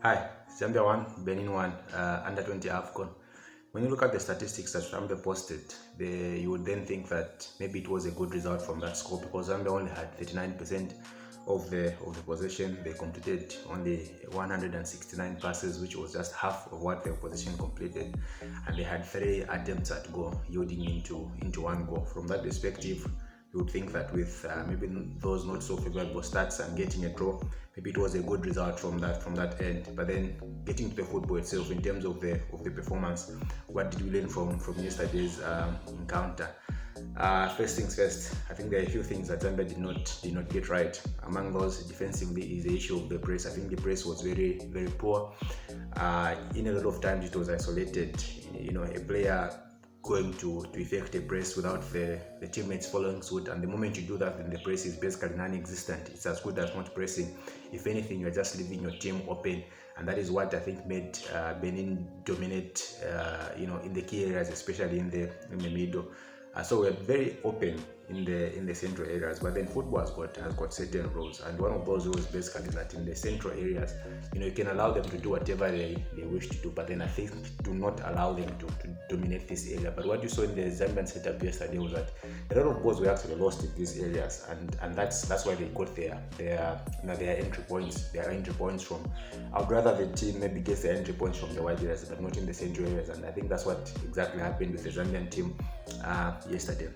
Hi, Zambia 1, Benin 1, under 20 AFCON. When you look at the statistics that Zambia posted, you would then think that maybe it was a good result from that score because Zambia only had 39% of the possession. They completed only 169 passes, which was just half of what the opposition completed, and they had 3 attempts at goal, yielding into one goal. From that perspective, you would think that with maybe those not so favorable stats and getting a draw, maybe it was a good result from that end. But then getting to the football itself, in terms of the performance, what did we learn from yesterday's encounter? First things first, I think there are a few things that Zambia did not get right. Among those, defensively, is the issue of the press. I think the press was very poor. In a lot of times, it was isolated. A player going to effect a press without the teammates following suit, and the moment you do that, then the press is basically non-existent. It's as good as not pressing. If anything, you're just leaving your team open, and that is what I think made Benin dominate in the key areas, especially in the middle. So we're very open in the central areas, but then football has got certain rules, and one of those rules basically is that in the central areas, you can allow them to do whatever they wish to do, but then I think do not allow them to dominate this area. But what you saw in the Zambian setup yesterday was that a lot of balls were actually lost in these areas, and that's why they got their entry points. Their entry points from, I would rather the team maybe gets their entry points from the wide areas, but not in the central areas, and I think that's what exactly happened with the Zambian team yesterday.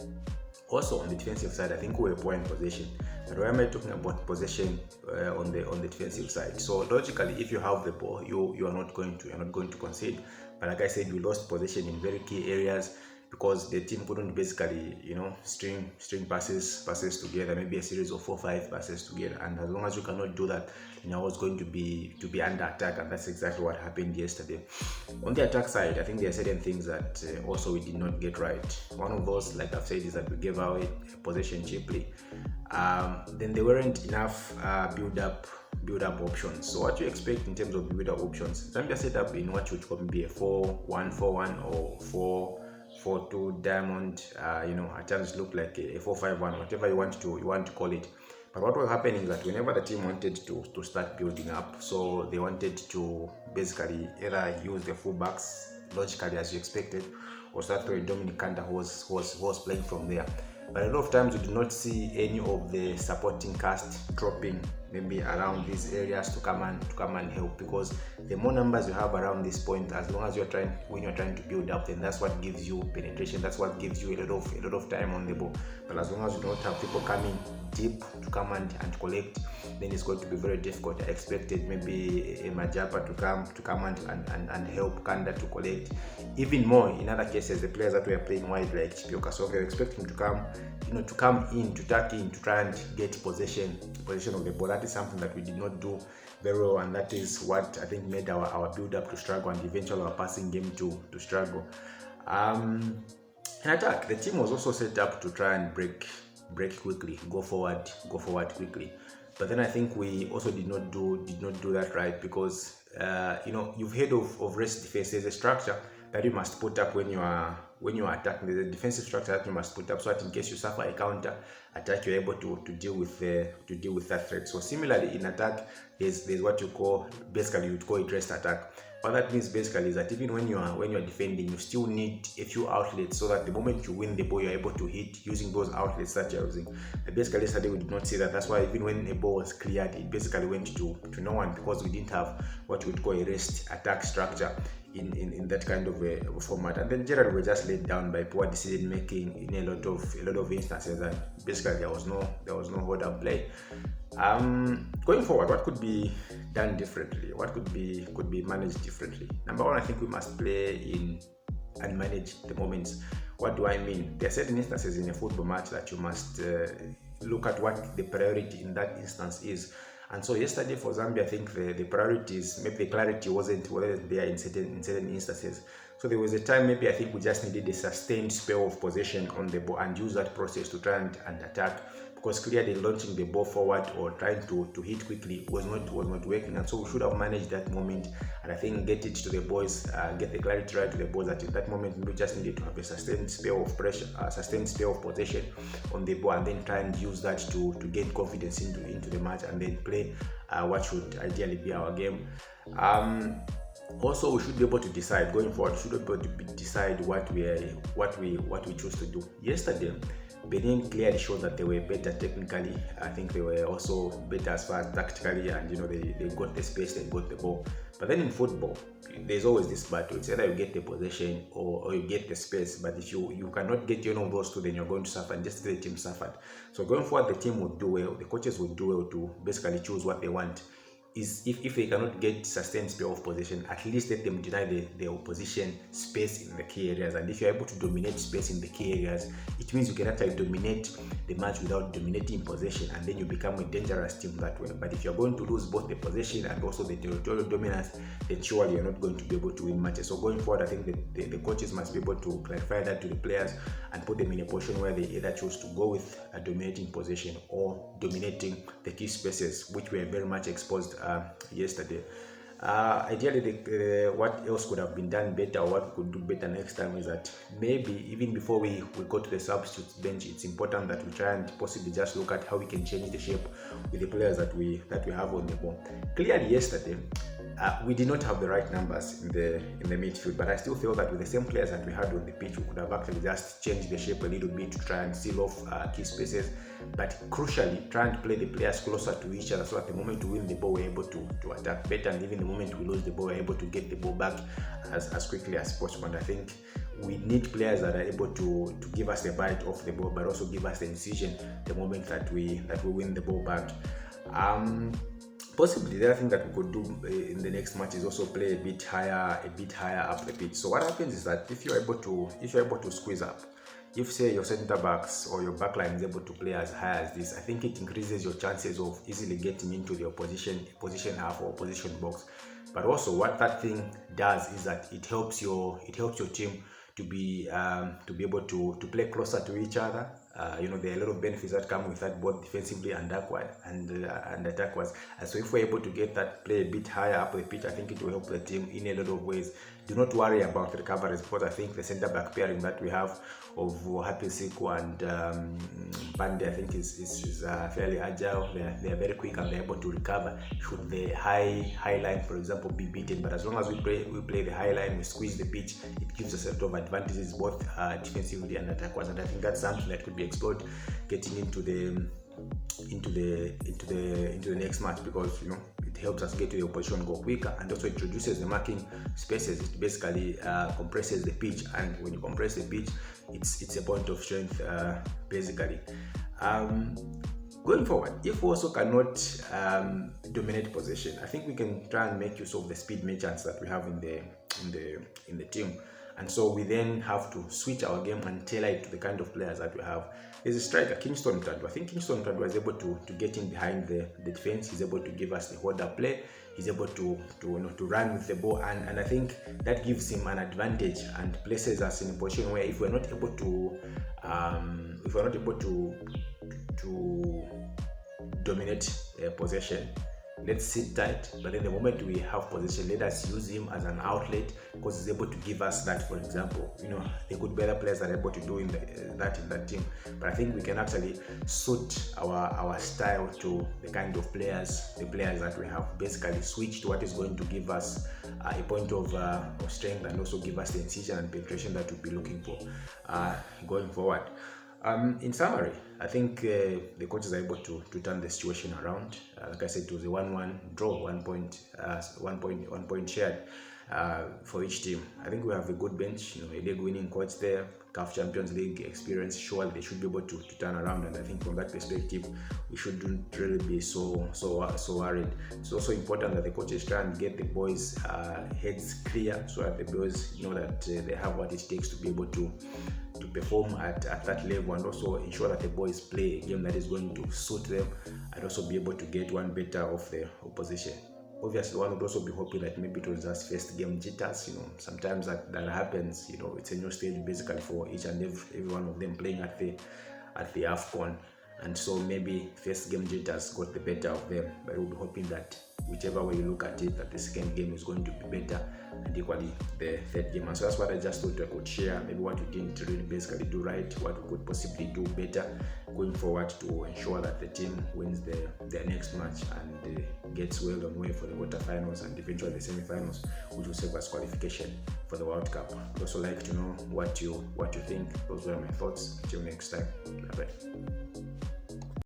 Also on the defensive side, I think we were poor in possession. But why am I talking about possession on the defensive side? So logically, if you have the ball, you are not going to concede. But like I said, we lost possession in very key areas because the team couldn't basically string passes together, maybe a series of 4 or 5 passes together. And as long as you cannot do that, I was going to be under attack, and that's exactly what happened yesterday. On the attack side, I think there are certain things that also we did not get right. One of those, like I've said, is that we gave away possession cheaply. Then there weren't enough build-up options. So what you expect in terms of build-up options? Zambia set up in what would probably be a 4-1-4-1 or 4-4-2 diamond. At times look like a 4-5-1, whatever you want to call it. But what was happening is that whenever the team wanted to start building up, so they wanted to basically either use the fullbacks logically as you expected, or start throwing Dominic Kanda, who was playing from there. But a lot of times we do not see any of the supporting cast dropping maybe around these areas to come and help, because the more numbers you have around this point, as long as when you're trying to build up, then that's what gives you penetration, that's what gives you a lot of time on the ball. But as long as you don't have people coming deep to come and collect, then it's going to be very difficult. I expected maybe a Majapa to come and help Kanda to collect. Even more in other cases, the players that were playing wide like Chipioka, so we're expecting to come in, to tuck in, to try and get possession of the ball. That is something that we did not do very well, and that is what I think made our build-up to struggle, and eventually our passing game to struggle. In attack, the team was also set up to try and break quickly, go forward quickly. But then I think we also did not do that right, because you've heard of rest defense. There's a structure that you must put up when you are attacking. There's a defensive structure that you must put up so that in case you suffer a counter attack, you're able to deal with that threat. So similarly in attack, there's what you call, basically you'd call it rest attack. What that means basically is that even when you're defending, you still need a few outlets so that the moment you win the ball, you're able to hit using those outlets that you're using. Basically yesterday we did not see that. That's why even when a ball was cleared, it basically went to no one, because we didn't have what we would call a rest attack structure in that kind of a format. And then generally we're just laid down by poor decision making in a lot of instances, and basically there was no hold up play. Going forward, what could be done differently? What could be managed differently? Number one, I think we must play in and manage the moments. What do I mean? There are certain instances in a football match that you must look at what the priority in that instance is. And so yesterday for Zambia, I think the priorities, maybe the clarity wasn't there in certain instances. So there was a time, maybe I think we just needed a sustained spell of possession on the ball and use that process to try and attack. because clearly launching the ball forward or trying to hit quickly was not working, and so we should have managed that moment, and I think get it to the boys, get the clarity right to the boys that in that moment we just needed to have a sustained spell of pressure, sustained spell of possession on the ball, and then try and use that to gain confidence into the match, and then play what should ideally be our game. Also, we should be able to decide going forward. We should be able to decide what we choose to do. Yesterday, Benin clearly showed that they were better technically. I think they were also better as far as tactically, and they got the space, they got the ball. But then in football, there's always this battle. It's either you get the possession or you get the space. But if you cannot get one of those two, then you're going to suffer, and just the team suffered. So going forward, the team would do well. The coaches would do well to basically choose what they want. Is if they cannot get sustained spell of possession, at least let them deny the opposition space in the key areas. And if you're able to dominate space in the key areas, it means you can actually dominate the match without dominating possession, and then you become a dangerous team that way. But if you're going to lose both the possession and also the territorial dominance, then surely you're not going to be able to win matches. So going forward, I think the coaches must be able to clarify that to the players and put them in a position where they either choose to go with a dominating possession or dominating the key spaces, which were very much exposed yesterday. Ideally, what else could have been done better, or what we could do better next time, is that maybe even before we go to the substitutes bench, it's important that we try and possibly just look at how we can change the shape with the players that we have on the ball. Clearly, yesterday we did not have the right numbers in the midfield, but I still feel that with the same players that we had on the pitch, we could have actually just changed the shape a little bit to try and seal off key spaces, but crucially try and play the players closer to each other, so at the moment we win the ball, we're able to attack better, and even the moment we lose the ball, we're able to get the ball back as quickly as possible. And I think we need players that are able to give us the bite off the ball, but also give us the incision the moment that we win the ball back. Possibly the other thing that we could do in the next match is also play a bit higher up the pitch. So what happens is that if you're able to squeeze up, if say your center backs or your back line is able to play as high as this, I think it increases your chances of easily getting into the opposition half or opposition box. But also what that thing does is that it helps your team to be able to play closer to each other. There are a lot of benefits that come with that, both defensively and attack-wise. And so if we're able to get that play a bit higher up the pitch, I think it will help the team in a lot of ways. Do not worry about the recoveries, because I think the centre-back pairing that we have of Happy Siku and Bande, I think is fairly agile. They are very quick and they're able to recover should the high line, for example, be beaten. But as long as we play the high line, we squeeze the pitch, it gives us a lot of advantages both defensively and attack-wise. And I think that's something that could be explored getting into the next match, because it helps us get to the opposition goal quicker, and also it reduces the marking spaces. It basically compresses the pitch, and when you compress the pitch, it's a point of strength basically. Going forward, if we also cannot dominate possession, I think we can try and make use of the speed merchants that we have in the team. And so we then have to switch our game and tailor it to the kind of players that we have. There's a striker, Kingston Mtadu. I think Kingston Mtadu was able to get in behind the defense. He's able to give us the hold-up play. He's able to run with the ball, and I think that gives him an advantage and places us in a position where if we're not able to dominate possession, let's sit tight, but then the moment we have possession, let us use him as an outlet, because he's able to give us that. For example, there could be other players that are able to do that in that team, but I think we can actually suit our style to the kind of players that we have. Basically switch to what is going to give us a point of strength, and also give us the incision and penetration that we'll be looking for going forward. In summary, I think the coaches are able to turn the situation around. Like I said, it was a 1-1 draw, 1 point shared for each team. I think we have a good bench, a league-winning coach there, CAF Champions League experience. Surely they should be able to turn around, and I think from that perspective, we shouldn't really be so worried. It's also important that the coaches try and get the boys' heads clear, so that the boys know that they have what it takes to be able to perform at that level, and also ensure that the boys play a game that is going to suit them, and also be able to get one better of the opposition. Obviously, one would also be hoping that maybe it was just first game jitters. Sometimes that happens. It's a new stage basically for each and every one of them playing at the AFCON. and so maybe first game jitters got the better of them, but we'll be hoping that whichever way you look at it, that the second game is going to be better, and equally the third game. And so that's what I just thought I could share, maybe what we didn't really basically do right, what we could possibly do better going forward to ensure that the team wins their next match and gets well on way for the quarterfinals and eventually the semi-finals, which will serve as qualification for the World Cup. I'd also like to know what you think. Those were my thoughts. Until next time, bye bye.